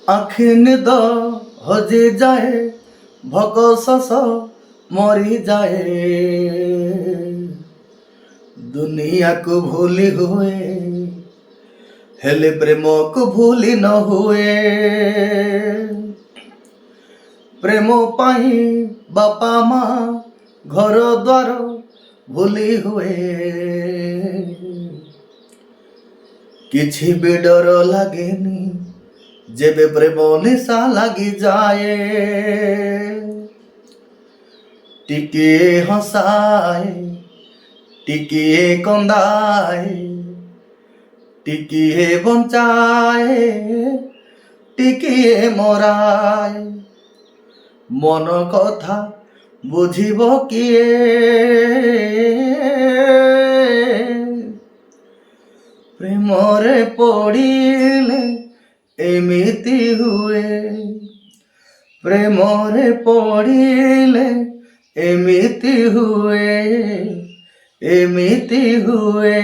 ଆଖି ନିଦ ହଜିଯାଏ, ଭୋକ ଶୋଷ ମରିଯାଏ, ଦୁନିଆକୁ ଭୁଲି ହୁଏ ହେଲେ ପ୍ରେମକୁ ଭୁଲି ନ ହୁଏ। ପ୍ରେମ ପାଇଁ ବାପା ମା ଘର ଦ୍ୱାର ଭୁଲି ହୁଏ, କିଛି ବି ଡର ଲାଗେନି ଯେବେ ପ୍ରେମ ନିଶା ଲାଗିଯାଏ। ଟିକିଏ ହସାଏ, ଟିକିଏ କନ୍ଦାଏ, ଟିକିଏ ବଞ୍ଚାଏ, ଟିକିଏ ମରାଏ, ମନ କଥା ବୁଝିବ କିଏ? ପ୍ରେମରେ ପଡ଼ିଲେ ଏମିତି ହୁଏ, ପ୍ରେମରେ ପଡ଼ିଲେ ଏମିତି ହୁଏ, ଏମିତି ହୁଏ।